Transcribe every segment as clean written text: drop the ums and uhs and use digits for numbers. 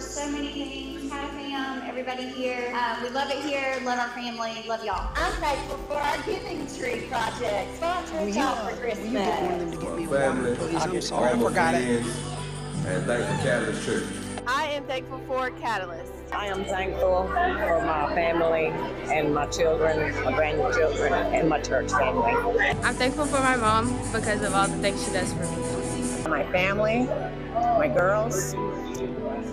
so many things. Hi, fam, everybody here. We love it here, love our family, love y'all. I'm thankful for our Giving Tree project, sponsoring y'all for Christmas. Family, I'm sorry, I forgot it. And thank for Catalyst Church. I am thankful for Catalyst. I am thankful for my family and my children, my grandchildren, and my church family. I'm thankful for my mom because of all the things she does for me. My family, my girls,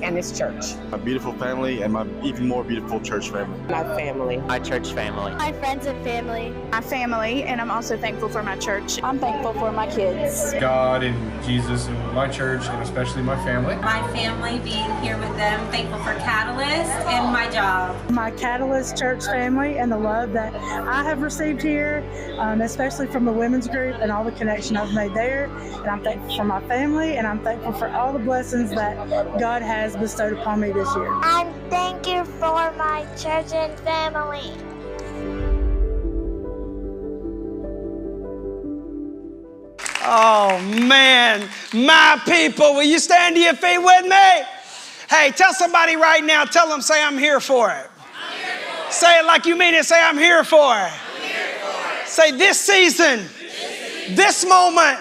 and this church. My beautiful family and my even more beautiful church family. My family. My church family. My friends and family. My family, and I'm also thankful for my church. I'm thankful for my kids. God and Jesus and my church, and especially my family. My family, being here with them, thankful for Catalyst and my job. My Catalyst church family and the love that I have received here, especially from the women's group and all the connection I've made there. And I'm thankful for my family, and I'm thankful for all the blessings that God has bestowed upon me this year. I'm thankful for my church and family. Oh, man. My people, will you stand to your feet with me? Hey, tell somebody right now, tell them, say, I'm here for it. I'm here for it. Say it like you mean it. Say, I'm here for it. I'm here for it. Say, this season, this moment,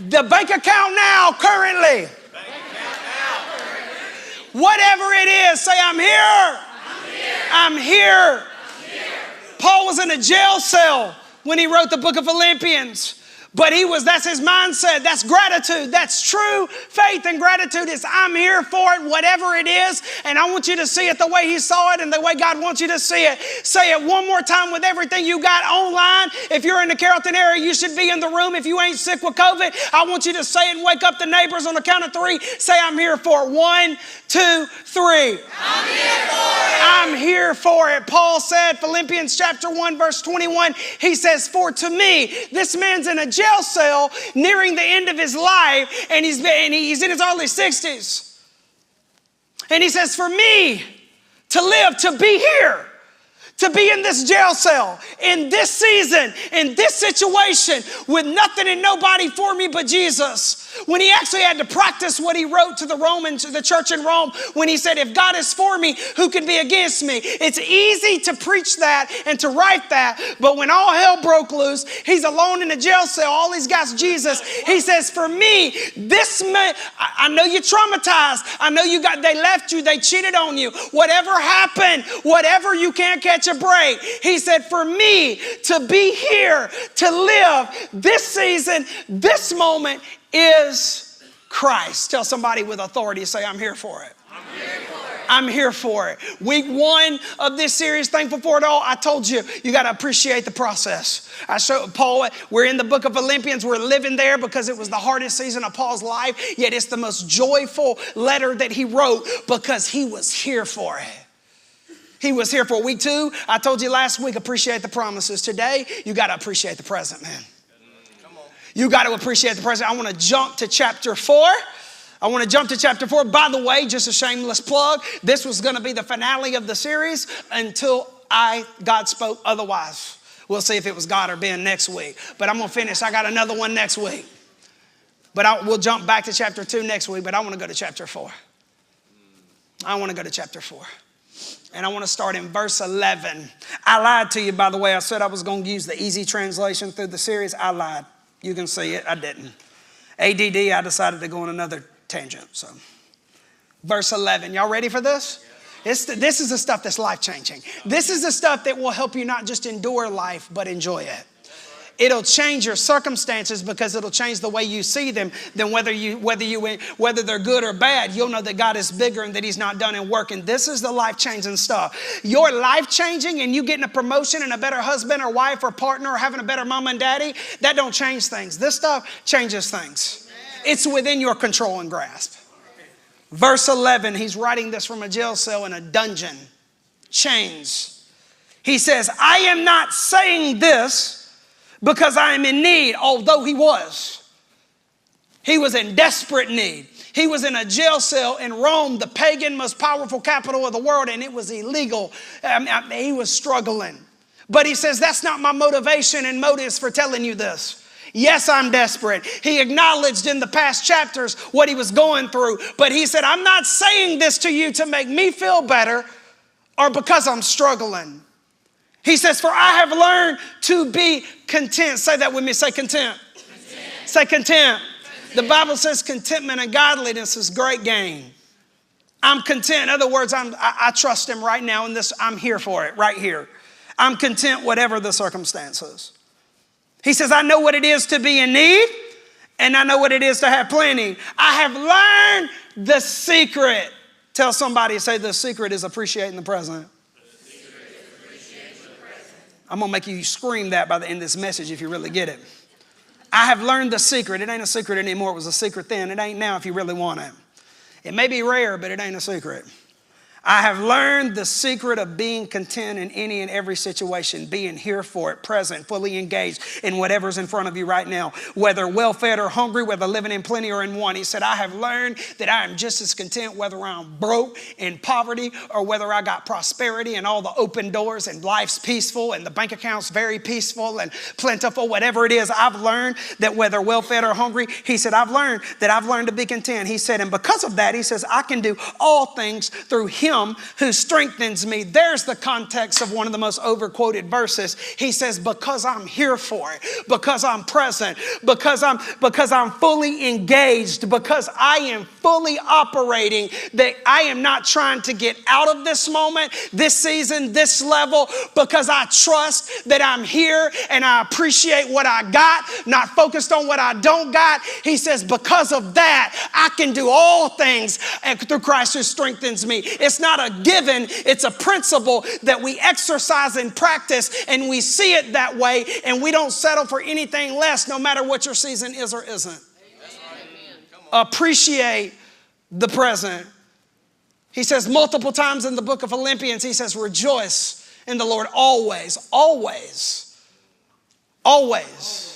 the bank account now, currently. Whatever it is, say, I'm here. I'm here. Paul was in a jail cell when he wrote the book of Philippians. But that's his mindset. That's gratitude. That's true faith and gratitude. Is I'm here for it, whatever it is. And I want you to see it the way he saw it and the way God wants you to see it. Say it one more time with everything you got online. If you're in the Carrollton area, you should be in the room. If you ain't sick with COVID, I want you to say it and wake up the neighbors on the count of three. Say, I'm here for it. 1, 2, 3. I'm here for it. I'm here for it. Paul said, Philippians chapter 1, verse 21, he says, for to me, this man's in a jail cell nearing the end of his life, and he's in his early 60s. And he says, for me to live, to be here, to be in this jail cell, in this season, in this situation, with nothing and nobody for me but Jesus. When he actually had to practice what he wrote to the church in Rome, when he said, if God is for me, who can be against me? It's easy to preach that and to write that, but when all hell broke loose, he's alone in a jail cell, all he's got's Jesus. He says, for me, I know you're traumatized. I know they left you, they cheated on you. Whatever happened, whatever, you can't catch a break. He said, for me to be here, to live this season, this moment is Christ. Tell somebody with authority, say, I'm here for it. I'm here for it. I'm here for it. Week 1 of this series, Thankful for It All, I told you, you got to appreciate the process. I showed Paul, we're in the book of Philippians, we're living there because it was the hardest season of Paul's life, yet it's the most joyful letter that he wrote because he was here for it. He was here for week 2. I told you last week, appreciate the promises. Today, you got to appreciate the present, man. You got to appreciate the present. I want to jump to chapter 4. By the way, just a shameless plug. This was going to be the finale of the series until God spoke otherwise. We'll see if it was God or Ben next week. But I'm going to finish. I got another one next week. But we'll jump back to chapter 2 next week. But I want to go to chapter 4. And I want to start in verse 11. I lied to you, by the way. I said I was going to use the easy translation through the series. I lied. You can see it. I didn't. ADD, I decided to go on another tangent. So, verse 11. Y'all ready for this? This is the stuff that's life-changing. This is the stuff that will help you not just endure life, but enjoy it. It'll change your circumstances because it'll change the way you see them. Then whether they're good or bad, you'll know that God is bigger and that he's not done in working. This is the life-changing stuff. Your life-changing and you getting a promotion and a better husband or wife or partner or having a better mom and daddy, that don't change things. This stuff changes things. It's within your control and grasp. Verse 11, he's writing this from a jail cell in a dungeon. Chains. He says, I am not saying this because I am in need, although he was. He was in desperate need. He was in a jail cell in Rome, the pagan, most powerful capital of the world, and it was illegal. He was struggling. But he says, that's not my motivation and motives for telling you this. Yes, I'm desperate. He acknowledged in the past chapters what he was going through, but he said, I'm not saying this to you to make me feel better or because I'm struggling. He says, for I have learned to be content. Say that with me. Say content. Say content. The Bible says contentment and godliness is great gain. I'm content. In other words, I trust him right now in this. I'm here for it right here. I'm content whatever the circumstances. He says, I know what it is to be in need, and I know what it is to have plenty. I have learned the secret. Tell somebody, say the secret is appreciating the present. I'm going to make you scream that by the end of this message if you really get it. I have learned the secret. It ain't a secret anymore. It was a secret then. It ain't now if you really want it. It may be rare, but it ain't a secret. I have learned the secret of being content in any and every situation, being here for it, present, fully engaged in whatever's in front of you right now, whether well-fed or hungry, whether living in plenty or in want. He said, I have learned that I am just as content whether I'm broke, in poverty, or whether I got prosperity and all the open doors and life's peaceful and the bank account's very peaceful and plentiful, whatever it is. I've learned that whether well-fed or hungry, he said, I've learned to be content. He said, and because of that, he says, I can do all things through him who strengthens me. There's the context of one of the most overquoted verses. He says, because I'm here for it, because I'm present, because I'm fully engaged, because I am fully operating, that I am not trying to get out of this moment, this season, this level, because I trust that I'm here and I appreciate what I got, not focused on what I don't got. He says, because of that, I can do all things through Christ who strengthens me. It's not a given, it's a principle that we exercise and practice, and we see it that way, and we don't settle for anything less, no matter what your season is or isn't. Appreciate the present. He says multiple times in the book of Philippians, he says, rejoice in the Lord always, always, always.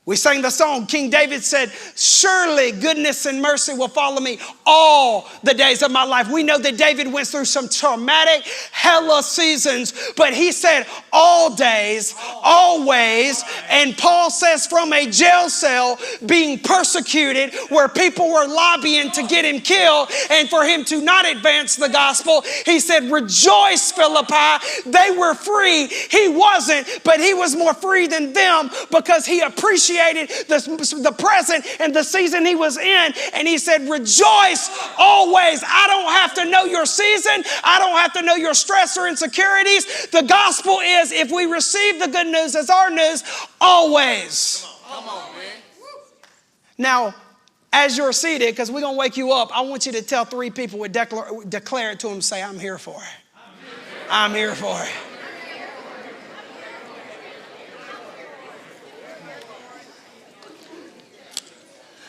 We sang the song. King David said, surely goodness and mercy will follow me all the days of my life. We know that David went through some traumatic, hella seasons, but he said all days, always. And Paul says from a jail cell, being persecuted, where people were lobbying to get him killed and for him to not advance the gospel, he said, rejoice, Philippi. They were free. He wasn't, but he was more free than them because he appreciated the present and the season he was in. And he said, rejoice always. I don't have to know your season. I don't have to know your stress or insecurities. The gospel is, if we receive the good news as our news, always. Come on, man. Now, as you're seated, because we're going to wake you up, I want you to tell 3 people, declare it to them, say, I'm here for it. I'm here for it.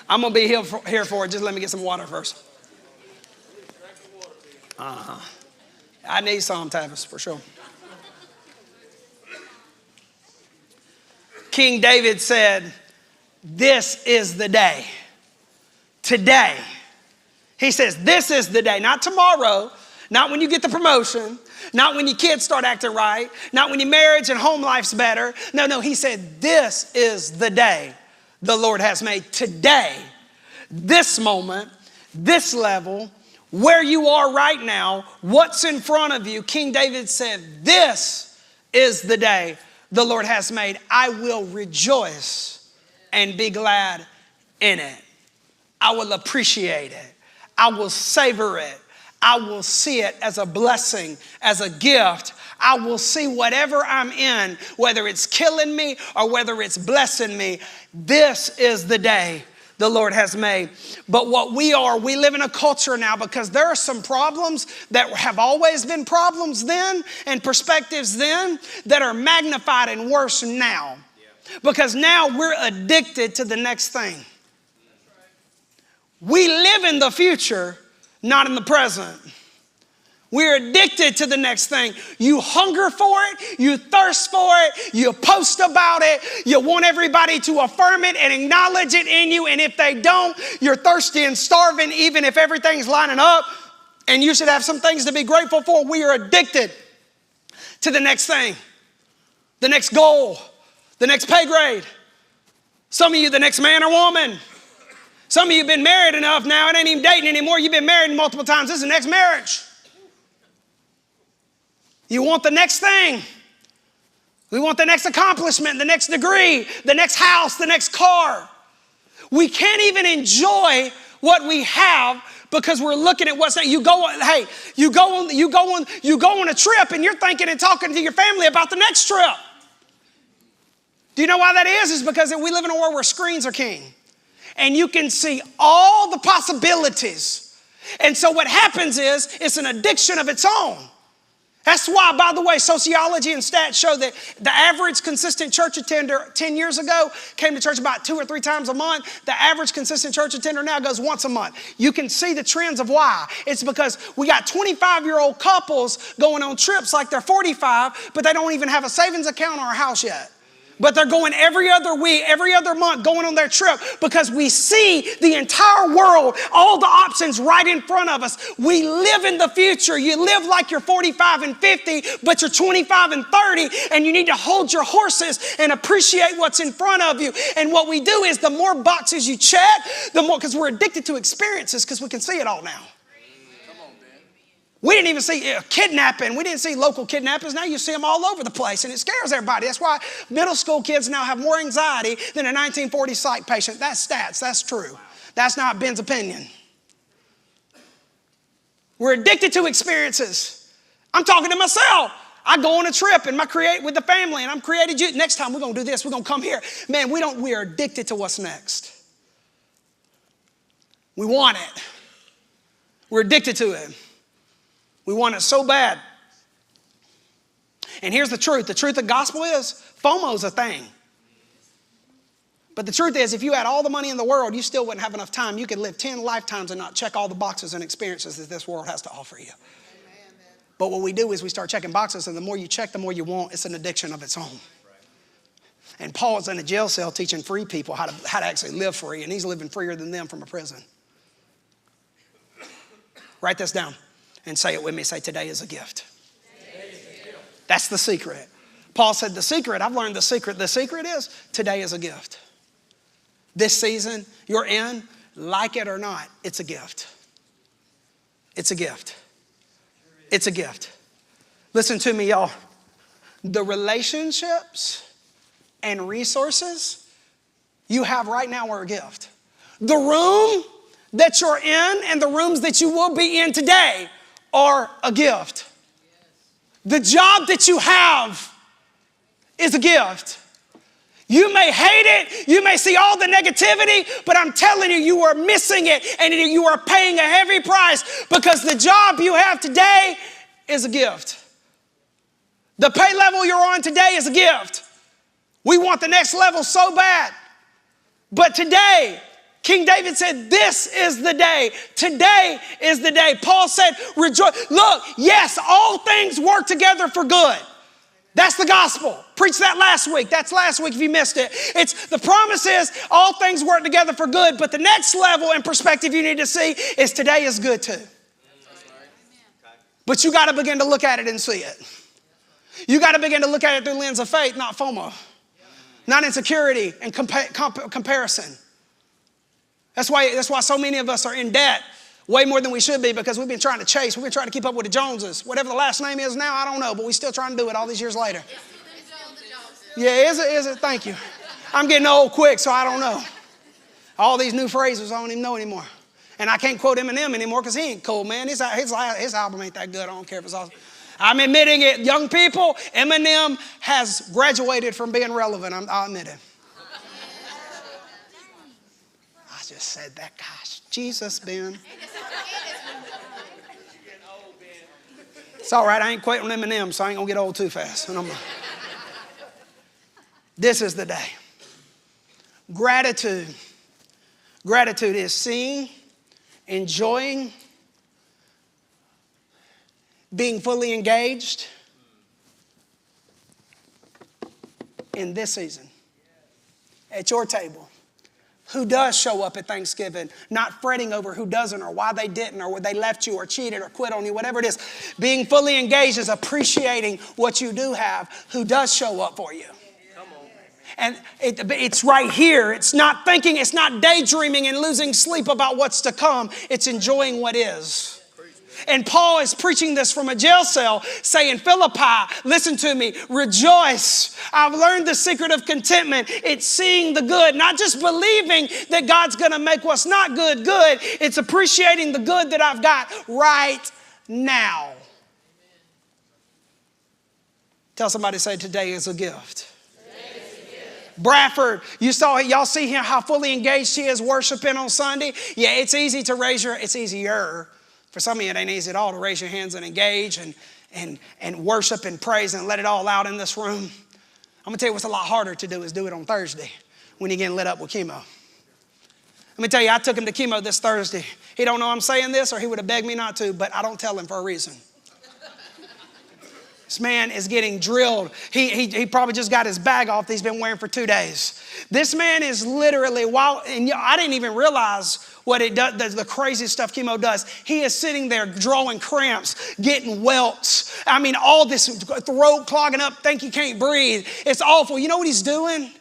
I'm going to be here for it. Just let me get some water first. I need some, Tavis, for sure. King David said, this is the day. Today. He says, this is the day. Not tomorrow. Not when you get the promotion. Not when your kids start acting right. Not when your marriage and home life's better. No. He said, this is the day the Lord has made. Today, this moment, this level, where you are right now, what's in front of you. King David said, this is the day the Lord has made. I will rejoice and be glad in it. I will appreciate it. I will savor it. I will see it as a blessing, as a gift. I will see whatever I'm in, whether it's killing me or whether it's blessing me. This is the day the Lord has made. But what we live in a culture now, because there are some problems that have always been problems then and perspectives then that are magnified and worse now. Because now we're addicted to the next thing. We live in the future, not in the present. We're addicted to the next thing. You hunger for it. You thirst for it. You post about it. You want everybody to affirm it and acknowledge it in you. And if they don't, you're thirsty and starving, even if everything's lining up. And you should have some things to be grateful for. We are addicted to the next thing, the next goal, the next pay grade, Some of you, the next man or woman. Some of you have been married enough now, it ain't even dating anymore. You've been married multiple times. This is the next marriage. You want the next thing. We want the next accomplishment, the next degree, the next house, the next car. We can't even enjoy what we have because we're looking at what's next. You go on a trip and you're thinking and talking to your family about the next trip. Do you know why that is? It's because we live in a world where screens are king. And you can see all the possibilities. And so what happens is it's an addiction of its own. That's why, by the way, sociology and stats show that the average consistent church attender 10 years ago came to church about 2 or 3 times a month. The average consistent church attender now goes once a month. You can see the trends of why. It's because we got 25-year-old couples going on trips like they're 45, but they don't even have a savings account or a house yet. But they're going every other week, every other month, going on their trip because we see the entire world, all the options right in front of us. We live in the future. You live like you're 45 and 50, but you're 25 and 30, and you need to hold your horses and appreciate what's in front of you. And what we do is the more boxes you check, the more, because we're addicted to experiences because we can see it all now. We didn't even see kidnapping. We didn't see local kidnappings. Now you see them all over the place, and it scares everybody. That's why middle school kids now have more anxiety than a 1940 psych patient. That's stats. That's true. That's not Ben's opinion. We're addicted to experiences. I'm talking to myself. I go on a trip and with the family, and I'm created you. Next time we're going to do this. We're going to come here. Man, we are addicted to what's next. We want it. We're addicted to it. We want it so bad. And here's the truth. The truth of the gospel is FOMO is a thing. But the truth is, if you had all the money in the world, you still wouldn't have enough time. You could live 10 lifetimes and not check all the boxes and experiences that this world has to offer you. But what we do is we start checking boxes, and the more you check, the more you want. It's an addiction of its own. And Paul's in a jail cell teaching free people how to actually live free, and he's living freer than them from a prison. Write this down. And say it with me. Say, today is a gift. That's the secret. Paul said the secret, I've learned the secret. The secret is today is a gift. This season you're in, like it or not, it's a gift. It's a gift. It's a gift. Listen to me, y'all. The relationships and resources you have right now are a gift. The room that you're in and the rooms that you will be in today are a gift. The job that you have is a gift. You may hate it, you may see all the negativity, but I'm telling you, you are missing it and you are paying a heavy price because the job you have today is a gift. The pay level you're on today is a gift. We want the next level so bad. But today, King David said, this is the day. Today is the day. Paul said, rejoice. Look, yes, all things work together for good. That's the gospel. Preached that last week. That's last week if you missed it. It's the promise is all things work together for good. But the next level and perspective you need to see is today is good too. But you got to begin to look at it and see it. You got to begin to look at it through the lens of faith, not FOMO. Not insecurity and comparison. That's why so many of us are in debt way more than we should be because we've been trying to chase. We've been trying to keep up with the Joneses. Whatever the last name is now, I don't know, but we're still trying to do it all these years later. Yeah, is it? Thank you. I'm getting old quick, so I don't know. All these new phrases I don't even know anymore. And I can't quote Eminem anymore because he ain't cool, man. His album ain't that good. I don't care if it's awesome. I'm admitting it. Young people, Eminem has graduated from being relevant. I'll admit it. I just said that. Gosh, Jesus, Ben. It's all right. I ain't quoting Eminem, so I ain't going to get old too fast. This is the day. Gratitude. Gratitude is seeing, enjoying, being fully engaged in this season at your table. Who does show up at Thanksgiving, not fretting over who doesn't or why they didn't or they left you or cheated or quit on you, whatever it is. Being fully engaged is appreciating what you do have, who does show up for you. And it's right here. It's not thinking, it's not daydreaming and losing sleep about what's to come. It's enjoying what is. And Paul is preaching this from a jail cell, saying, Philippi, listen to me, rejoice. I've learned the secret of contentment. It's seeing the good, not just believing that God's going to make what's not good, good. It's appreciating the good that I've got right now. Tell somebody, say, today is a gift. Bradford, y'all see him, how fully engaged he is worshiping on Sunday? Yeah, it's easy to it's easier. For some of you, it ain't easy at all to raise your hands and engage and worship and praise and let it all out in this room. I'm going to tell you what's a lot harder to do is do it on Thursday when you're getting lit up with chemo. Let me tell you, I took him to chemo this Thursday. He don't know I'm saying this or he would have begged me not to, but I don't tell him for a reason. This man is getting drilled. He probably just got his bag off that he's been wearing for 2 days. This man is literally, and I didn't even realize what it does, the crazy stuff chemo does. He is sitting there drawing cramps, getting welts. I mean, all this throat clogging up, think he can't breathe. It's awful. You know what he's doing?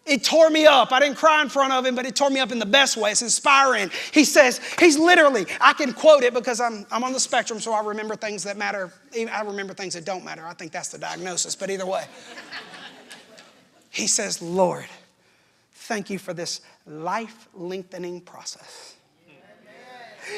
It tore me up. I didn't cry in front of him, but it tore me up in the best way. It's inspiring. He says, he's literally, I can quote it because I'm on the spectrum, so I remember things that matter. I remember things that don't matter. I think that's the diagnosis, but either way. He says, Lord, thank you for this life-lengthening process.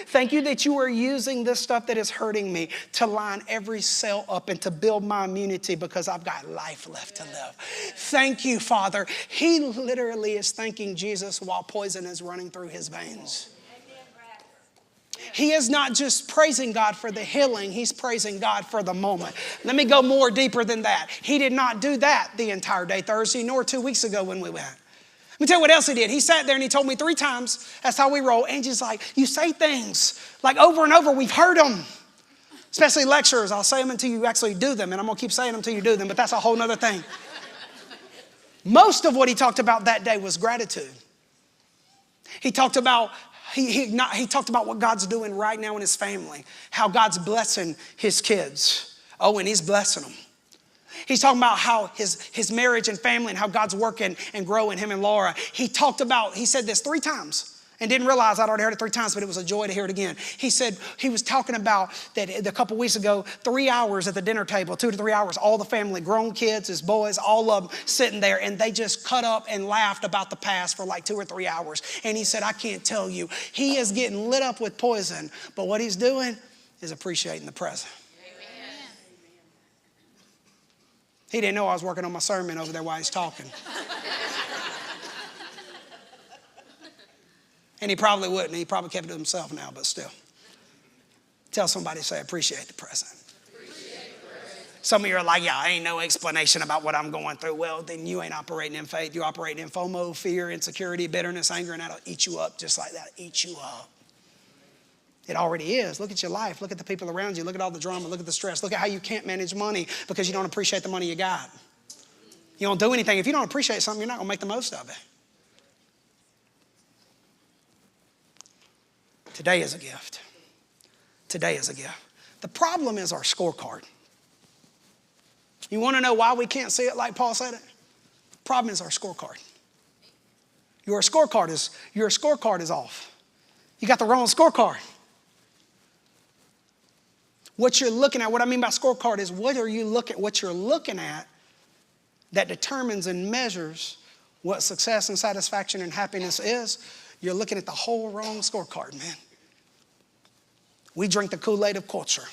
Thank you that you are using this stuff that is hurting me to line every cell up and to build my immunity because I've got life left to live. Thank you, Father. He literally is thanking Jesus while poison is running through his veins. He is not just praising God for the healing, he's praising God for the moment. Let me go more deeper than that. He did not do that the entire day Thursday, nor 2 weeks ago when we went. Let me tell you what else he did. He sat there and he told me 3 times. That's how we roll. Angie's like, you say things like over and over. We've heard them. Especially lectures. I'll say them until you actually do them. And I'm going to keep saying them until you do them. But that's a whole nother thing. Most of what he talked about that day was gratitude. He talked about he talked about what God's doing right now in his family. How God's blessing his kids. Oh, and he's blessing them. He's talking about how his marriage and family and how God's working and growing him and Laura. He said this 3 times and didn't realize I'd already heard it 3 times, but it was a joy to hear it again. He said he was talking about that a couple weeks ago, 3 hours at the dinner table, 2 to 3 hours, all the family, grown kids, his boys, all of them sitting there, and they just cut up and laughed about the past for like 2 or 3 hours. And he said, I can't tell you. He is getting lit up with poison, but what he's doing is appreciating the present. He didn't know I was working on my sermon over there while he's talking. And he probably wouldn't. He probably kept it to himself now, but still. Tell somebody, say, appreciate the present. Some of you are like, yeah, ain't no explanation about what I'm going through. Well, then you ain't operating in faith. You're operating in FOMO, fear, insecurity, bitterness, anger, and that'll eat you up just like that. Eat you up. It already is. Look at your life. Look at the people around you. Look at all the drama. Look at the stress. Look at how you can't manage money because you don't appreciate the money you got. You don't do anything. If you don't appreciate something, you're not going to make the most of it. Today is a gift. Today is a gift. The problem is our scorecard. You want to know why we can't see it like Paul said it? The problem is our scorecard. Your scorecard is off. You got the wrong scorecard. What you're looking at, what I mean by scorecard is what you're looking at that determines and measures what success and satisfaction and happiness is. You're looking at the whole wrong scorecard, man. We drink the Kool-Aid of culture.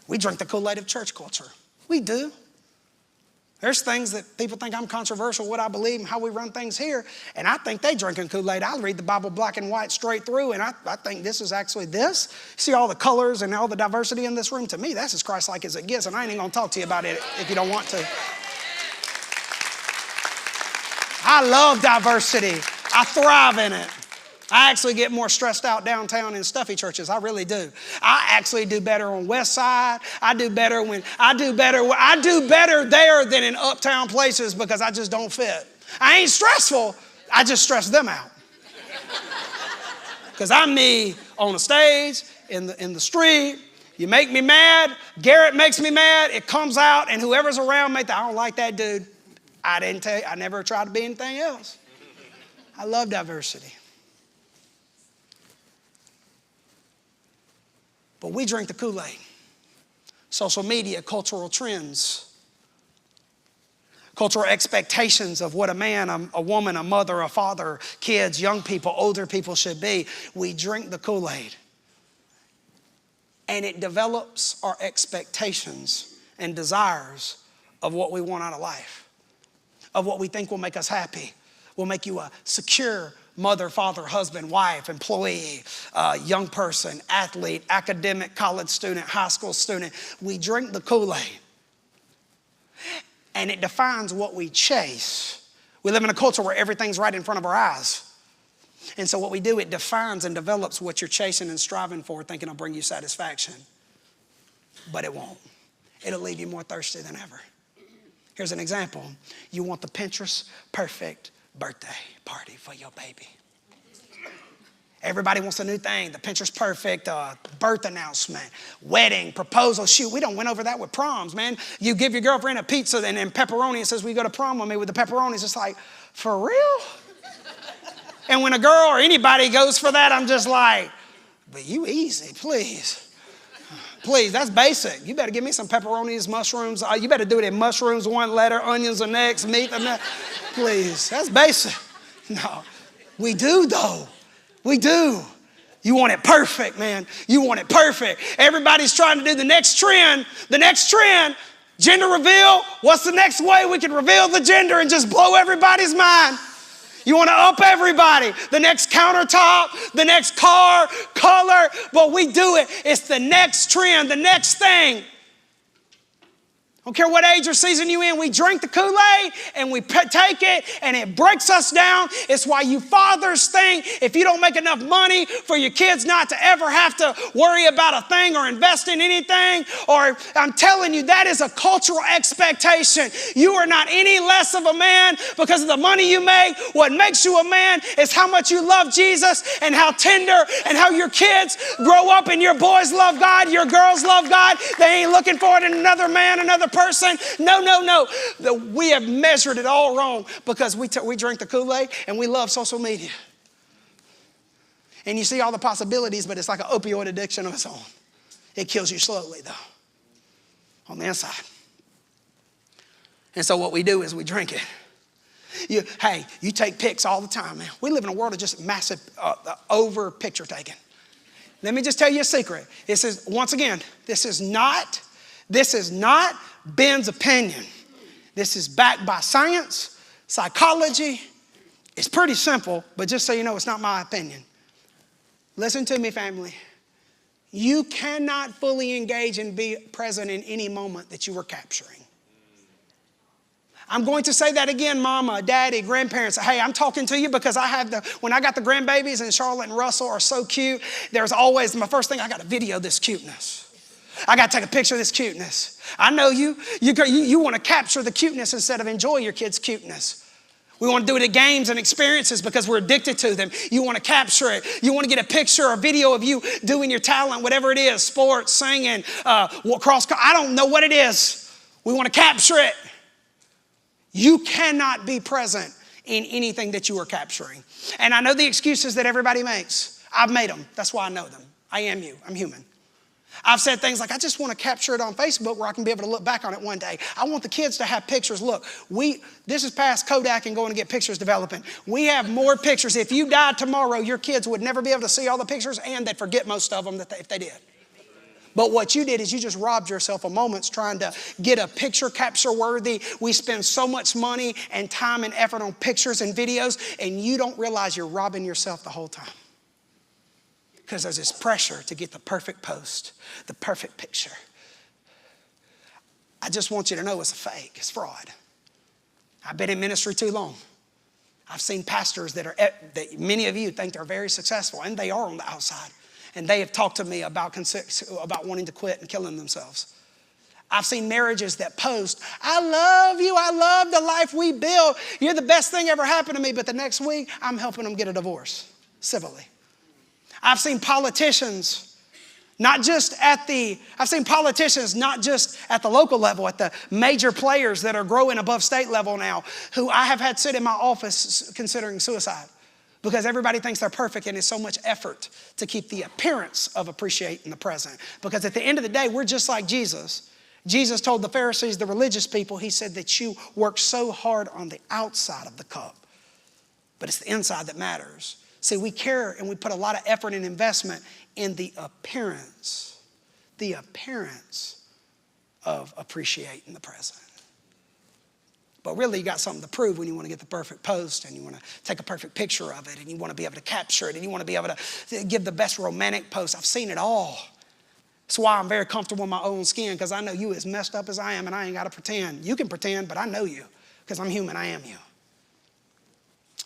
We drink the Kool-Aid of church culture. We do. There's things that people think I'm controversial, what I believe and how we run things here. And I think they drinking Kool-Aid. I read the Bible black and white straight through, and I think this is actually this. See all the colors and all the diversity in this room? To me, that's as Christ-like as it gets, and I ain't even going to talk to you about it if you don't want to. I love diversity. I thrive in it. I actually get more stressed out downtown in stuffy churches. I really do. I actually do better on West Side. I do better there than in uptown places because I just don't fit. I ain't stressful. I just stress them out. Because I'm me on the stage, in the street. You make me mad. Garrett makes me mad. It comes out, and whoever's around me, I don't like that dude. I didn't tell you, I never tried to be anything else. I love diversity. But we drink the Kool-Aid. Social media, cultural trends, cultural expectations of what a man, a woman, a mother, a father, kids, young people, older people should be. We drink the Kool-Aid. And it develops our expectations and desires of what we want out of life, of what we think will make us happy, will make you a secure mother, father, husband, wife, employee, young person, athlete, academic, college student, high school student. We drink the Kool-Aid. And it defines what we chase. We live in a culture where everything's right in front of our eyes. And so what we do, it defines and develops what you're chasing and striving for, thinking it'll bring you satisfaction. But it won't. It'll leave you more thirsty than ever. Here's an example. You want the Pinterest perfect birthday party for your baby. Everybody wants a new thing. The Pinterest perfect birth announcement, wedding, proposal. Shoot, we don't went over that with proms, man. You give your girlfriend a pizza and pepperoni and says, "We go to prom with me with the pepperonis." It's like, for real? And when a girl or anybody goes for that, I'm just like, but you easy, please. Please, that's basic. You better give me some pepperonis, mushrooms. You better do it in mushrooms, one letter, onions the next, meat the next. Please, that's basic. No, we do though. We do. You want it perfect, man. You want it perfect. Everybody's trying to do the next trend. The next trend, gender reveal. What's the next way we can reveal the gender and just blow everybody's mind? You want to up everybody. The next countertop, the next car, color, but we do it. It's the next trend, the next thing. I don't care what age or season you're in, we drink the Kool-Aid and we take it and it breaks us down. It's why you fathers think if you don't make enough money for your kids not to ever have to worry about a thing or invest in anything, or I'm telling you, that is a cultural expectation. You are not any less of a man because of the money you make. What makes you a man is how much you love Jesus and how tender and how your kids grow up and your boys love God, your girls love God. They ain't looking for it in another man, another person. No. We have measured it all wrong because we drink the Kool-Aid and we love social media. And you see all the possibilities, but it's like an opioid addiction of its own. It kills you slowly, though, on the inside. And so what we do is we drink it. You take pics all the time, man. We live in a world of just massive over picture taking. Let me just tell you a secret. This is, once again, this is not Ben's opinion. This is backed by science, psychology. It's pretty simple, but just so you know, it's not my opinion. Listen to me, family. You cannot fully engage and be present in any moment that you are capturing. I'm going to say that again, mama, daddy, grandparents. Hey, I'm talking to you because when I got the grandbabies and Charlotte and Russell are so cute, there's always, my first thing, I got to video this cuteness. I got to take a picture of this cuteness. I know you want to capture the cuteness instead of enjoy your kids' cuteness. We want to do it at games and experiences because we're addicted to them. You want to capture it. You want to get a picture or video of you doing your talent, whatever it is, sports, singing, cross. I don't know what it is. We want to capture it. You cannot be present in anything that you are capturing. And I know the excuses that everybody makes. I've made them. That's why I know them. I am you. I'm human. I've said things like, I just want to capture it on Facebook where I can be able to look back on it one day. I want the kids to have pictures. Look, this is past Kodak and going to get pictures developing. We have more pictures. If you died tomorrow, your kids would never be able to see all the pictures and they'd forget most of them if they did. But what you did is you just robbed yourself of moments trying to get a picture capture worthy. We spend so much money and time and effort on pictures and videos, and you don't realize you're robbing yourself the whole time. Because there's this pressure to get the perfect post, the perfect picture. I just want you to know it's a fake, it's fraud. I've been in ministry too long. I've seen pastors that many of you think they're very successful, and they are on the outside. And they have talked to me about wanting to quit and killing themselves. I've seen marriages that post, I love you, I love the life we built. You're the best thing ever happened to me, but the next week, I'm helping them get a divorce, civilly. I've seen politicians I've seen politicians not just at the local level, at the major players that are growing above state level now, who I have had sit in my office considering suicide because everybody thinks they're perfect and it's so much effort to keep the appearance of appreciating the present. Because at the end of the day, we're just like Jesus. Jesus told the Pharisees, the religious people, he said that you work so hard on the outside of the cup, but it's the inside that matters. See, we care and we put a lot of effort and investment in the appearance of appreciating the present. But really you got something to prove when you want to get the perfect post and you want to take a perfect picture of it and you want to be able to capture it and you want to be able to give the best romantic post. I've seen it all. That's why I'm very comfortable in my own skin, because I know you as messed up as I am and I ain't got to pretend. You can pretend, but I know you because I'm human, I am you.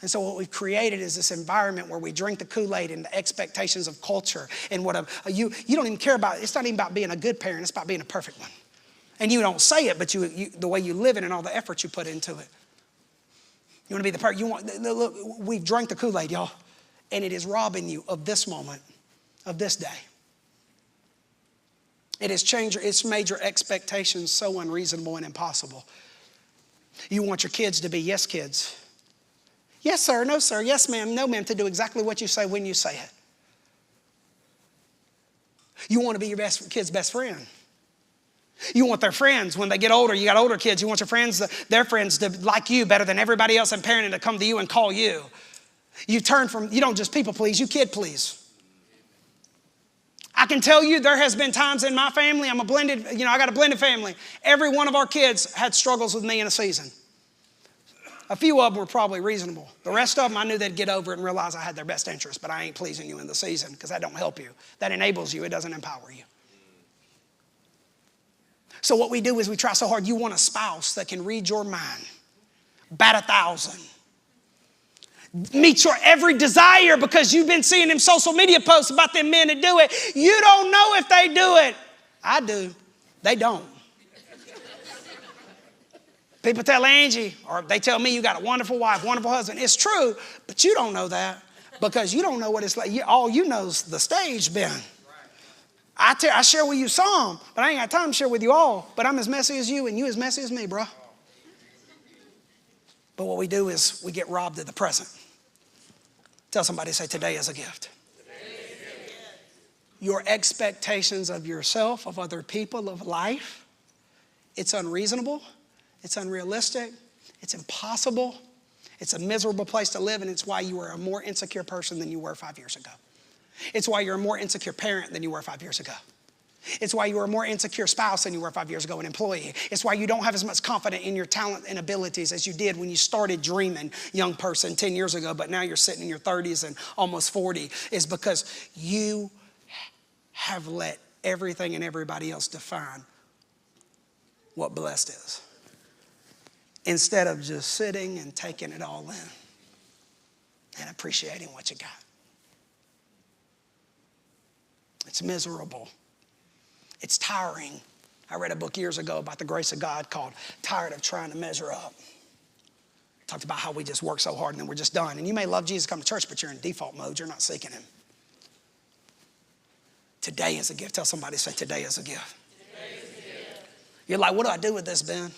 And so what we've created is this environment where we drink the Kool-Aid and the expectations of culture and what you don't even care about. It's not even about being a good parent. It's about being a perfect one. And you don't say it, but the way you live it and all the effort you put into it. You want to be the perfect. Look, we've drank the Kool-Aid, y'all, and it is robbing you of this moment, of this day. It's made your expectations so unreasonable and impossible. You want your kids to be yes kids. Yes, sir. No, sir. Yes, ma'am. No, ma'am. To do exactly what you say when you say it. You want to be your kid's best friend. You want their friends when they get older. You got older kids. You want your friends, their friends, to like you better than everybody else in parenting, to come to you and call you. You don't just people please, you kid please. I can tell you there has been times in my family, I got a blended family. Every one of our kids had struggles with me in a season. A few of them were probably reasonable. The rest of them, I knew they'd get over it and realize I had their best interest, but I ain't pleasing you in the season because that don't help you. That enables you. It doesn't empower you. So what we do is we try so hard. You want a spouse that can read your mind, bat 1,000, meet your every desire because you've been seeing them social media posts about them men that do it. You don't know if they do it. I do. They don't. People tell Angie, or they tell me, you got a wonderful wife, wonderful husband. It's true, but you don't know that because you don't know what it's like. All you know is the stage, Ben. I share with you some, but I ain't got time to share with you all. But I'm as messy as you and you as messy as me, bro. But what we do is we get robbed of the present. Tell somebody, say, today is a gift. Your expectations of yourself, of other people, of life, it's unreasonable. It's unrealistic. It's impossible. It's a miserable place to live, and it's why you are a more insecure person than you were 5 years ago. It's why you're a more insecure parent than you were 5 years ago. It's why you are a more insecure spouse than you were 5 years ago, an employee. It's why you don't have as much confidence in your talent and abilities as you did when you started dreaming, young person, 10 years ago, but now you're sitting in your 30s and almost 40, is because you have let everything and everybody else define what blessed is, instead of just sitting and taking it all in and appreciating what you got. It's miserable. It's tiring. I read a book years ago about the grace of God called Tired of Trying to Measure Up. Talked about how we just work so hard and then we're just done. And you may love Jesus, come to church, but you're in default mode. You're not seeking him. Today is a gift. Tell somebody, say, today is a gift. Today is a gift. You're like, what do I do with this, Ben?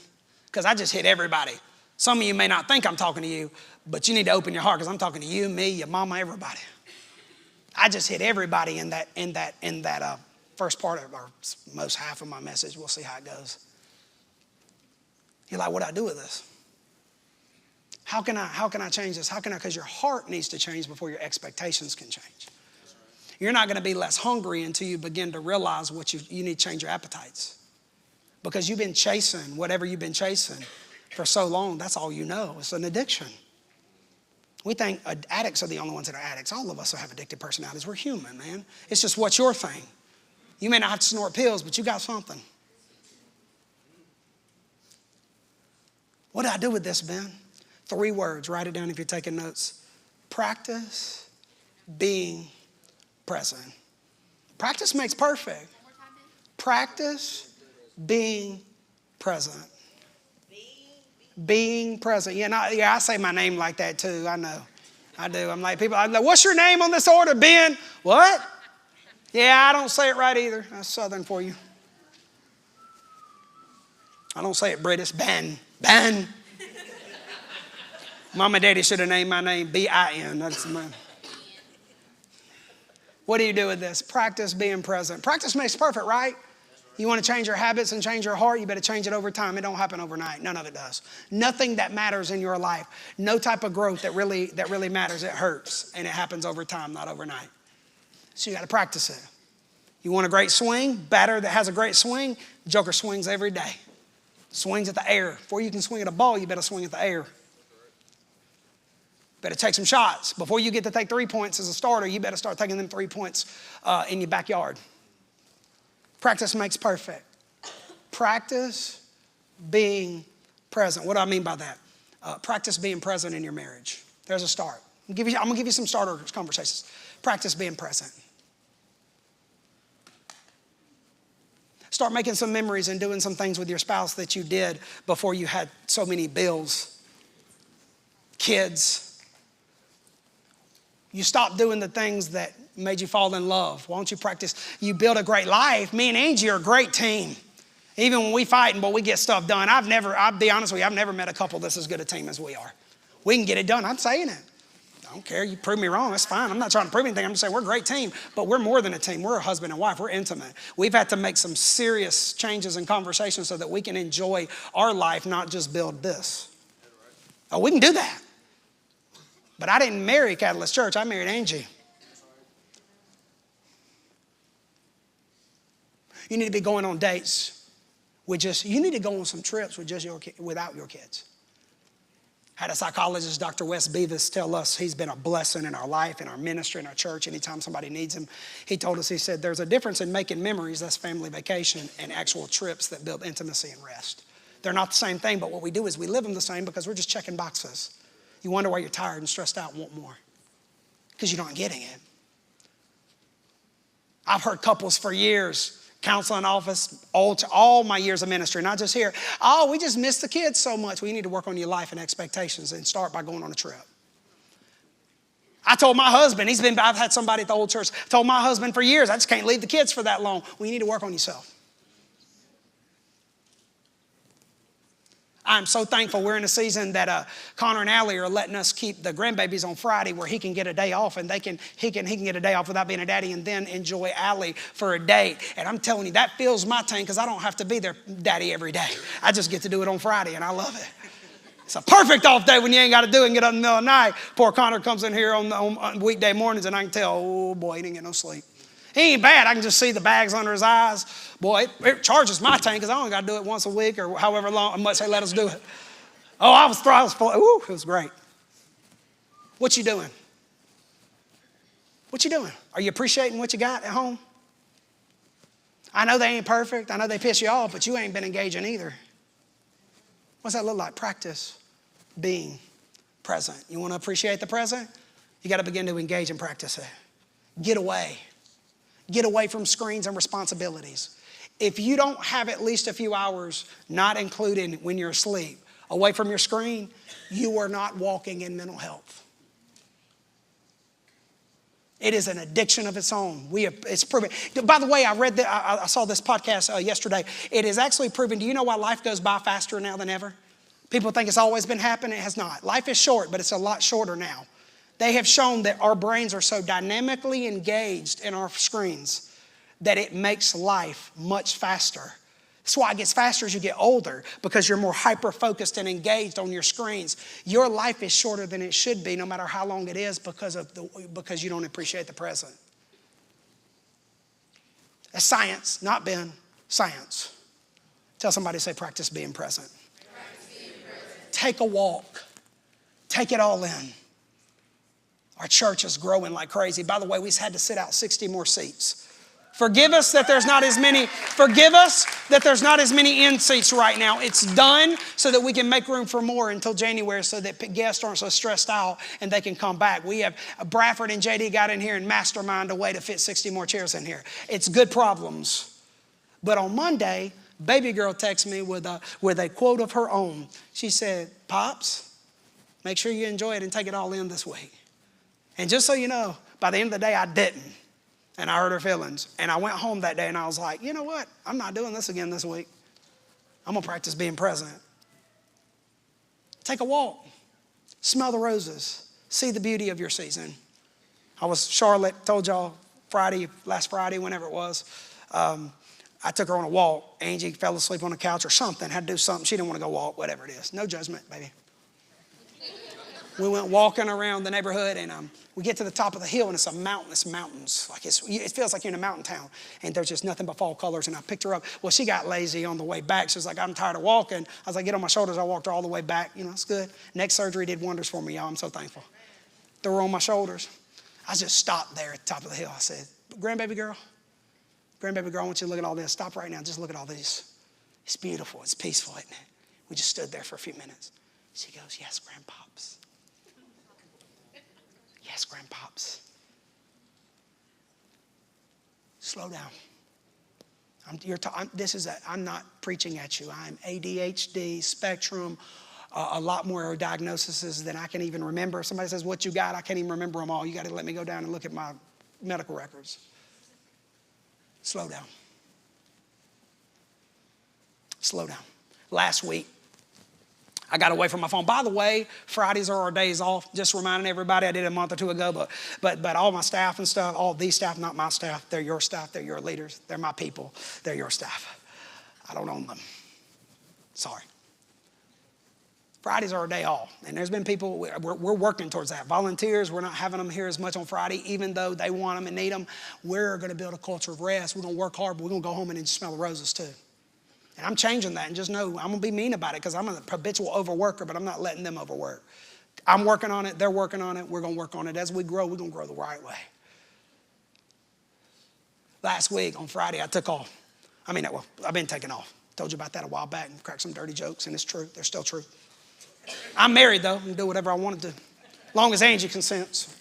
Because I just hit everybody. Some of you may not think I'm talking to you, but you need to open your heart because I'm talking to you, me, your mama, everybody. I just hit everybody in that first part of, or most half of my message. We'll see how it goes. You're like, what do I do with this? How can I change this? Because your heart needs to change before your expectations can change. You're not going to be less hungry until you begin to realize what you need to change your appetites. Because you've been chasing whatever you've been chasing for so long, that's all you know. It's an addiction. We think addicts are the only ones that are addicts. All of us have addictive personalities. We're human, man. It's just what's your thing. You may not have to snort pills, but you got something. What do I do with this, Ben? 3 words. Write it down if you're taking notes. Practice being present. Practice makes perfect. Practice being present. Being present. Yeah, I say my name like that too. I know. I do. I'm like, people, I'm like, what's your name on this order, Ben? What? Yeah, I don't say it right either. That's Southern for you. I don't say it British. Ben. Mom and Daddy should have named my name B-I-N. That's mine. What do you do with this? Practice being present. Practice makes perfect, right? You want to change your habits and change your heart, you better change it over time. It don't happen overnight. None of it does. Nothing that matters in your life, no type of growth that really matters, it hurts. And it happens over time, not overnight. So you got to practice it. You want a great swing? Batter that has a great swing, Joker swings every day. Swings at the air. Before you can swing at a ball, you better swing at the air. Better take some shots. Before you get to take 3 points as a starter, you better start taking them 3 points in your backyard. Practice makes perfect. Practice being present. What do I mean by that? Practice being present in your marriage. There's a start. I'm going to give you some starter conversations. Practice being present. Start making some memories and doing some things with your spouse that you did before you had so many bills, kids. You stopped doing the things that made you fall in love. Why don't you practice? You build a great life. Me and Angie are a great team. Even when we fight, but we get stuff done. I'll be honest with you, I've never met a couple that's as good a team as we are. We can get it done. I'm saying it. I don't care. You prove me wrong. That's fine. I'm not trying to prove anything. I'm just saying we're a great team, but we're more than a team. We're a husband and wife. We're intimate. We've had to make some serious changes in conversation so that we can enjoy our life, not just build this. Oh, we can do that. But I didn't marry Catalyst Church. I married Angie. You need to be going on dates you need to go on some trips with without your kids. Had a psychologist, Dr. Wes Beavis, tell us he's been a blessing in our life, in our ministry, in our church. Anytime somebody needs him, he told us, he said, there's a difference in making memories, that's family vacation, and actual trips that build intimacy and rest. They're not the same thing, but what we do is we live them the same because we're just checking boxes. You wonder why you're tired and stressed out and want more. Because you're not getting it. I've heard couples for years, counseling office, all my years of ministry, not just here. Oh, we just miss the kids so much. Well, you need to work on your life and expectations and start by going on a trip. I told my husband, I've had somebody at the old church, told my husband for years, I just can't leave the kids for that long. Well, you need to work on yourself. I'm so thankful we're in a season that Connor and Allie are letting us keep the grandbabies on Friday where he can get a day off and he can get a day off without being a daddy and then enjoy Allie for a day. And I'm telling you, that fills my tank because I don't have to be their daddy every day. I just get to do it on Friday and I love it. It's a perfect off day when you ain't got to do it and get up in the middle of the night. Poor Connor comes in here on weekday mornings and I can tell, oh boy, he didn't get no sleep. He ain't bad. I can just see the bags under his eyes. Boy, it charges my tank because I only got to do it once a week or however much they let us do it. Oh, I was ooh, it was great. What you doing? What you doing? Are you appreciating what you got at home? I know they ain't perfect. I know they piss you off, but you ain't been engaging either. What's that look like? Practice being present. You want to appreciate the present? You got to begin to engage and practice it. Get away. Get away from screens and responsibilities. If you don't have at least a few hours, not including when you're asleep, away from your screen, you are not walking in mental health. It is an addiction of its own. It's proven. By the way, I saw this podcast yesterday. It is actually proven. Do you know why life goes by faster now than ever? People think it's always been happening. It has not. Life is short, but it's a lot shorter now. They have shown that our brains are so dynamically engaged in our screens that it makes life much faster. That's why it gets faster as you get older, because you're more hyper-focused and engaged on your screens. Your life is shorter than it should be, no matter how long it is, because you don't appreciate the present. That's science, not been science. Tell somebody, say, practice being present. Practice being present. Take a walk. Take it all in. Our church is growing like crazy. By the way, we've had to sit out 60 more seats. Forgive us that there's not as many in seats right now. It's done so that we can make room for more until January so that guests aren't so stressed out and they can come back. We have Bradford and JD got in here and masterminded a way to fit 60 more chairs in here. It's good problems. But on Monday, baby girl texted me with a quote of her own. She said, Pops, make sure you enjoy it and take it all in this week. And just so you know, by the end of the day, I didn't. And I hurt her feelings. And I went home that day and I was like, you know what? I'm not doing this again this week. I'm going to practice being present. Take a walk. Smell the roses. See the beauty of your season. Charlotte told y'all last Friday, whenever it was, I took her on a walk. Angie fell asleep on the couch or something, had to do something. She didn't want to go walk, whatever it is. No judgment, baby. We went walking around the neighborhood, and we get to the top of the hill, and it's a mountainous mountains. Like it feels like you're in a mountain town, and there's just nothing but fall colors. And I picked her up. Well, she got lazy on the way back. She was like, I'm tired of walking. I was like, get on my shoulders. I walked her all the way back. You know, it's good. Neck surgery did wonders for me, y'all. I'm so thankful. Threw her on my shoulders. I just stopped there at the top of the hill. I said, grandbaby girl, I want you to look at all this. Stop right now. Just look at all these. It's beautiful. It's peaceful, isn't it? We just stood there for a few minutes. She goes, yes, grandpops. Yes, grandpops. Slow down. I'm not preaching at you. I'm ADHD, spectrum, a lot more diagnoses than I can even remember. If somebody says, what you got? I can't even remember them all. You got to let me go down and look at my medical records. Slow down. Slow down. Last week, I got away from my phone. By the way, Fridays are our days off. Just reminding everybody, I did it a month or two ago, but all my staff and stuff, all these staff, not my staff, they're your staff, they're your leaders, they're my people, they're your staff. I don't own them. Sorry. Fridays are our day off, and there's been people, we're working towards that. Volunteers, we're not having them here as much on Friday, even though they want them and need them. We're going to build a culture of rest. We're going to work hard, but we're going to go home and smell the roses too. And I'm changing that, and just know I'm going to be mean about it because I'm a habitual overworker, but I'm not letting them overwork. I'm working on it. They're working on it. We're going to work on it. As we grow, we're going to grow the right way. Last week on Friday, I took off. I've been taking off. Told you about that a while back and cracked some dirty jokes, and it's true. They're still true. I'm married, though. I can do whatever I want to do, as long as Angie consents.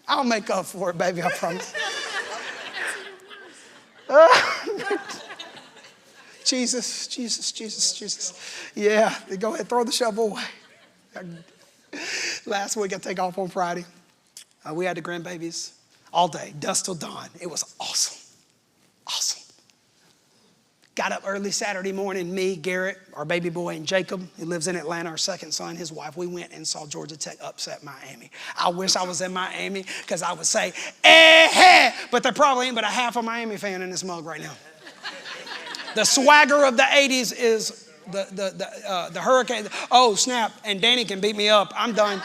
I'll make up for it, baby, I promise. Jesus. Yeah, go ahead, throw the shovel away. Last week, I take off on Friday. We had the grandbabies all day, dusk till dawn. It was awesome. Awesome. Got up early Saturday morning, me, Garrett, our baby boy, and Jacob, who lives in Atlanta, our second son, his wife. We went and saw Georgia Tech upset Miami. I wish I was in Miami because I would say, hey, but there probably ain't but a half a Miami fan in this mug right now. The swagger of the 80s is the hurricane. Oh, snap, and Danny can beat me up. I'm done.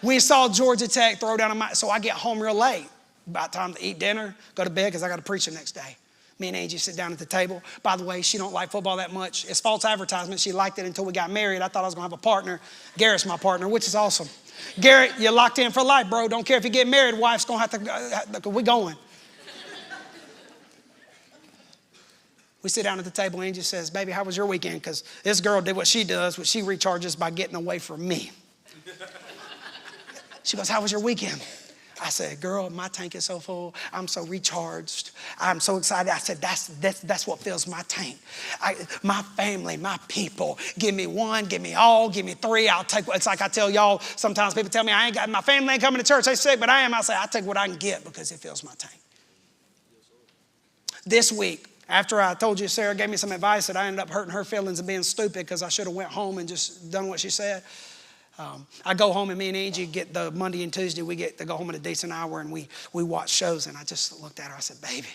We saw Georgia Tech throw down so I get home real late. About time to eat dinner, go to bed because I got to preach the next day. Me and Angie sit down at the table. By the way, she don't like football that much. It's false advertisement. She liked it until we got married. I thought I was going to have a partner. Garrett's my partner, which is awesome. Garrett, you're locked in for life, bro. Don't care if you get married. Wife's going to have to, we're going. We sit down at the table. Angie says, baby, how was your weekend? Because this girl did what she does, what she recharges by getting away from me. She goes, how was your weekend? I said, girl, my tank is so full. I'm so recharged. I'm so excited. I said, that's what fills my tank. My family, my people. Give me one, give me all, give me three. I'll take what. It's like I tell y'all, sometimes people tell me, I ain't got, my family ain't coming to church. They sick, but I am. I say, I take what I can get because it fills my tank. This week, after I told you Sarah gave me some advice that I ended up hurting her feelings and being stupid because I should have went home and just done what she said. I go home and me and Angie get the Monday and Tuesday, we get to go home at a decent hour and we watch shows. And I just looked at her, I said, baby,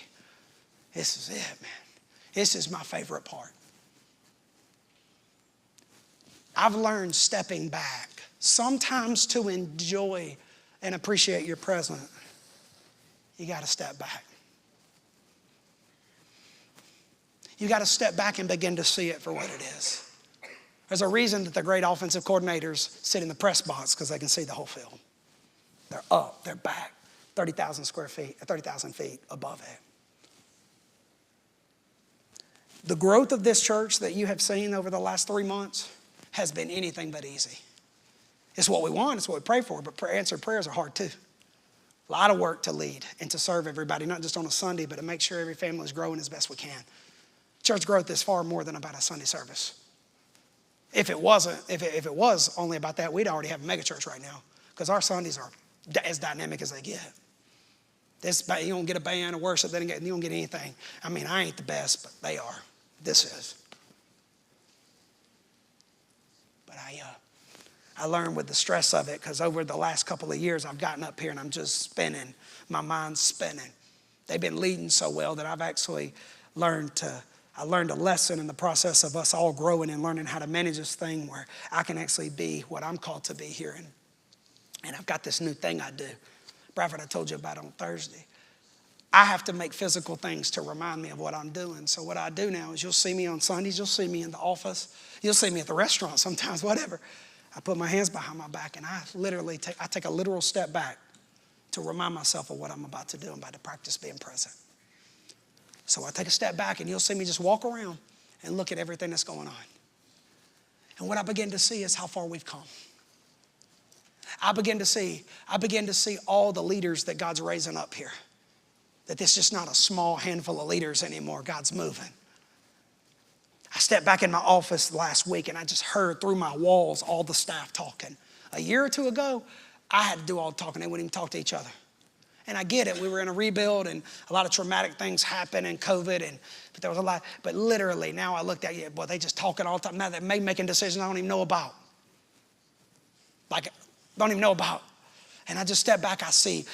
this is it, man. This is my favorite part. I've learned stepping back, sometimes to enjoy and appreciate your present, you got to step back. You got to step back and begin to see it for what it is. There's a reason that the great offensive coordinators sit in the press box because they can see the whole field. They're up, they're back, 30,000 feet above it. The growth of this church that you have seen over the last 3 months has been anything but easy. It's what we want, it's what we pray for, but answered prayers are hard too. A lot of work to lead and to serve everybody, not just on a Sunday, but to make sure every family is growing as best we can. Church growth is far more than about a Sunday service. If it was only about that, we'd already have a mega church right now, because our Sundays are as dynamic as they get. You don't get a band or worship, you don't get anything. I mean, I ain't the best, but they are. This is. But I learned with the stress of it, because over the last couple of years, I've gotten up here and I'm just spinning. My mind's spinning. They've been leading so well that I've actually learned a lesson in the process of us all growing and learning how to manage this thing where I can actually be what I'm called to be here. And I've got this new thing I do. Bradford, I told you about on Thursday. I have to make physical things to remind me of what I'm doing. So what I do now is you'll see me on Sundays, you'll see me in the office, you'll see me at the restaurant sometimes, whatever. I put my hands behind my back and I take a literal step back to remind myself of what I'm about to do. I'm about to practice being present. So I take a step back and you'll see me just walk around and look at everything that's going on. And what I begin to see is how far we've come. I begin to see all the leaders that God's raising up here. That this is just not a small handful of leaders anymore. God's moving. I stepped back in my office last week and I just heard through my walls all the staff talking. A year or two ago, I had to do all the talking. They wouldn't even talk to each other. And I get it. We were in a rebuild and a lot of traumatic things happened and COVID. But there was a lot. But literally now I looked at you, boy, they just talking all the time. Now they're making decisions I don't even know about. Don't even know about. And I just step back, I see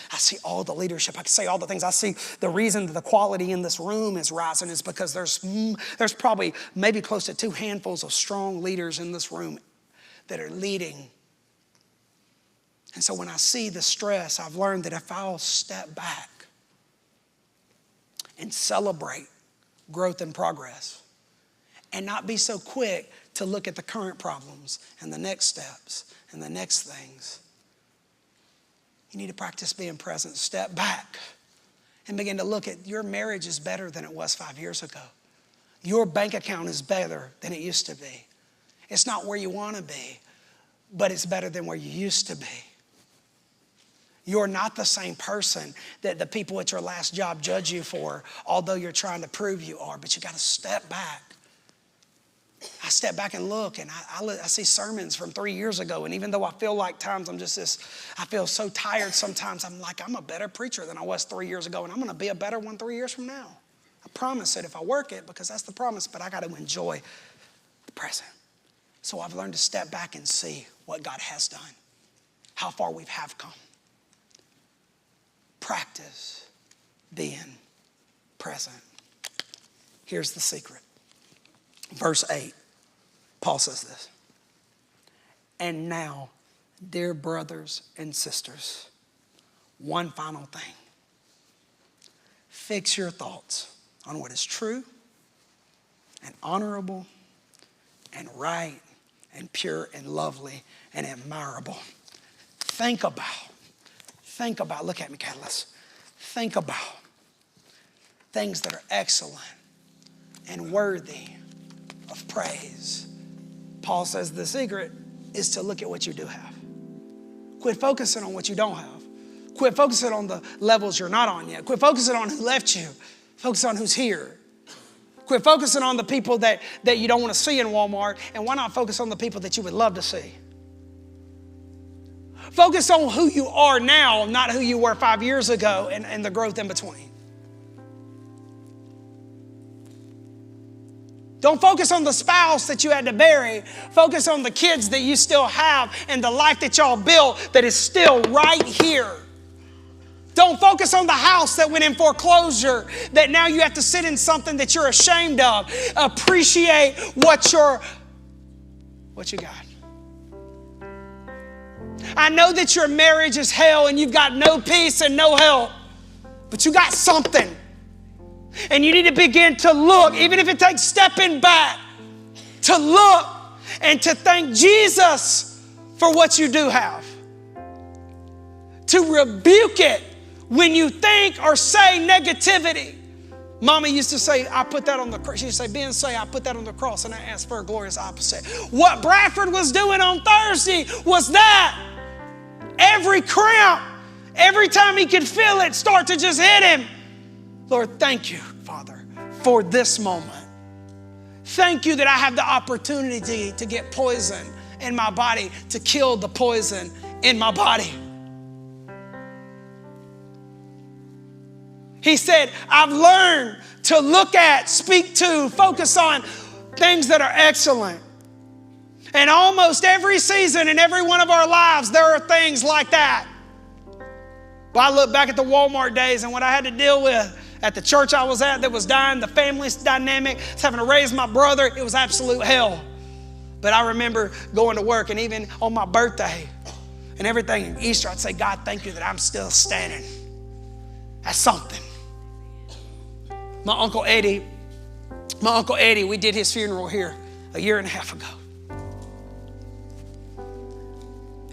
all the leadership. I can say all the things. I see the reason that the quality in this room is rising is because there's probably maybe close to 2 handfuls of strong leaders in this room that are leading. And so when I see the stress, I've learned that if I'll step back and celebrate growth and progress and not be so quick to look at the current problems and the next steps and the next things, you need to practice being present. Step back and begin to look at your marriage is better than it was 5 years ago. Your bank account is better than it used to be. It's not where you want to be, but it's better than where you used to be. You're not the same person that the people at your last job judge you for, although you're trying to prove you are, but you got to step back. I step back and look, and I see sermons from 3 years ago, and even though I feel like times I feel so tired sometimes, I'm like, I'm a better preacher than I was 3 years ago, and I'm going to be a better one 3 years from now. I promise it if I work it, because that's the promise, but I got to enjoy the present. So I've learned to step back and see what God has done, how far we have come. Practice being present. Here's the secret. Verse 8, Paul says this. And now, dear brothers and sisters, one final thing. Fix your thoughts on what is true and honorable and right and pure and lovely and admirable. Think about, look at me, Catalyst. Think about things that are excellent and worthy of praise. Paul says the secret is to look at what you do have. Quit focusing on what you don't have. Quit focusing on the levels you're not on yet. Quit focusing on who left you. Focus on who's here. Quit focusing on the people that you don't want to see in Walmart, and why not focus on the people that you would love to see? Focus on who you are now, not who you were 5 years ago, and the growth in between. Don't focus on the spouse that you had to bury. Focus on the kids that you still have and the life that y'all built that is still right here. Don't focus on the house that went in foreclosure, that now you have to sit in something that you're ashamed of. Appreciate what you got. I know that your marriage is hell and you've got no peace and no help, but you got something. And you need to begin to look, even if it takes stepping back, to look and to thank Jesus for what you do have. To rebuke it when you think or say negativity. Mama used to say, I put that on the cross. She used to say, Ben, say, I put that on the cross, and I asked for a glorious opposite. What Bradford was doing on Thursday was that. Every cramp Every time he could feel it start to just hit him. Lord, thank you, Father, for this moment. Thank you that I have the opportunity to get poison in my body, to kill the poison in my body. He said, I've learned to look at, speak to, focus on things that are excellent. And almost every season in every one of our lives, there are things like that. Well, I look back at the Walmart days and what I had to deal with at the church I was at that was dying, the family dynamic, having to raise my brother. It was absolute hell. But I remember going to work, and even on my birthday and everything, in Easter, I'd say, God, thank you that I'm still standing. That's something. My Uncle Eddie, we did his funeral here a year and a half ago.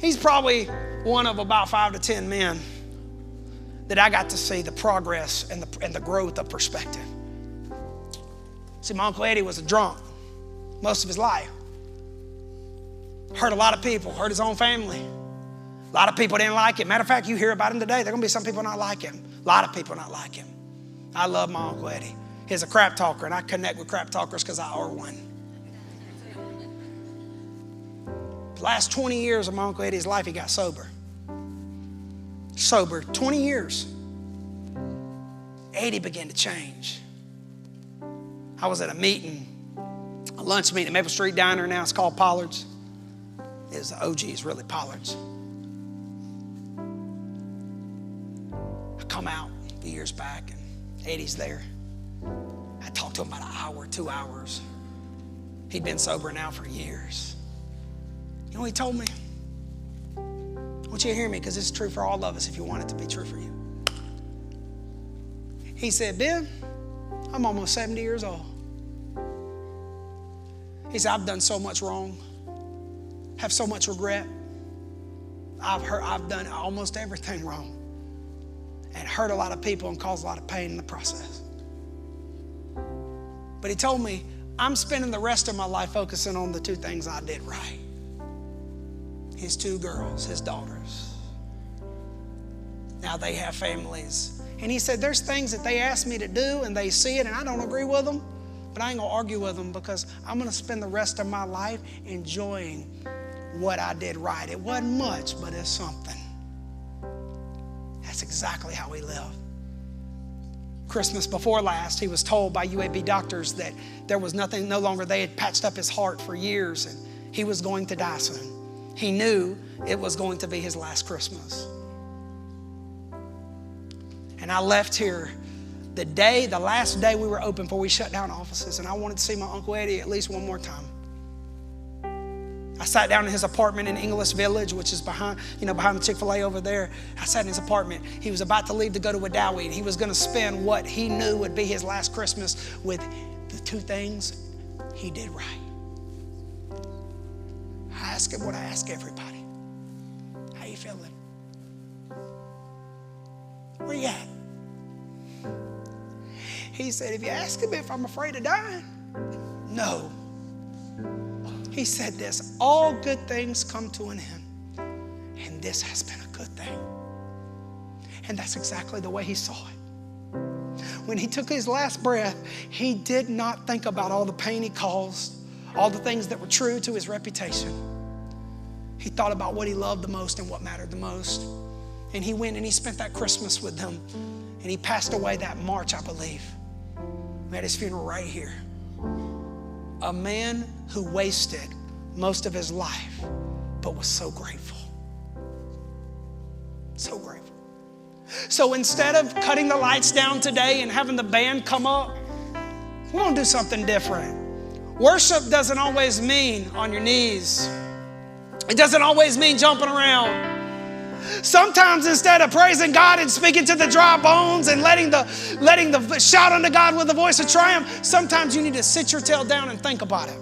He's probably one of about 5 to 10 men that I got to see the progress and the growth of perspective. See, my Uncle Eddie was a drunk most of his life. Hurt a lot of people, hurt his own family. A lot of people didn't like him. Matter of fact, you hear about him today. There are going to be some people not like him. A lot of people not like him. I love my Uncle Eddie. He's a crap talker, and I connect with crap talkers because I are one. The last 20 years of my Uncle Eddie's life, he got sober. Sober, 20 years. Eddie began to change. I was at a meeting, a lunch meeting at Maple Street Diner now. It's called Pollard's. It was the OG's, really, Pollard's. I come out a few years back, and Eddie's there. I talked to him about an hour, 2 hours. He'd been sober now for years. You know what he told me? I want you to hear me because it's true for all of us if you want it to be true for you. He said, Ben, I'm almost 70 years old. He said, I've done so much wrong, have so much regret. I've done almost everything wrong and hurt a lot of people and caused a lot of pain in the process. But he told me, I'm spending the rest of my life focusing on the 2 things I did right. His 2 girls, his daughters. Now they have families. And he said, there's things that they ask me to do and they see it and I don't agree with them, but I ain't gonna argue with them because I'm gonna spend the rest of my life enjoying what I did right. It wasn't much, but it's something. That's exactly how he lived. Christmas before last, he was told by UAB doctors that there was nothing, no longer, they had patched up his heart for years and he was going to die soon. He knew it was going to be his last Christmas. And I left here the last day we were open before we shut down offices, and I wanted to see my Uncle Eddie at least one more time. I sat down in his apartment in English Village, which is behind the Chick-fil-A over there. I sat in his apartment. He was about to leave to go to Wadawee, and he was going to spend what he knew would be his last Christmas with the 2 things he did right. I ask him what I ask everybody. How you feeling? Where you at? He said, if you ask him if I'm afraid of dying, no. He said this, all good things come to an end, and this has been a good thing. And that's exactly the way he saw it. When he took his last breath, he did not think about all the pain he caused, all the things that were true to his reputation. He thought about what he loved the most and what mattered the most. And he went and he spent that Christmas with them. And he passed away that March, I believe. We had his funeral right here. A man who wasted most of his life, but was so grateful. So grateful. So instead of cutting the lights down today and having the band come up, we're gonna do something different. Worship doesn't always mean on your knees. It doesn't always mean jumping around. Sometimes instead of praising God and speaking to the dry bones and letting the shout unto God with a voice of triumph, sometimes you need to sit your tail down and think about it.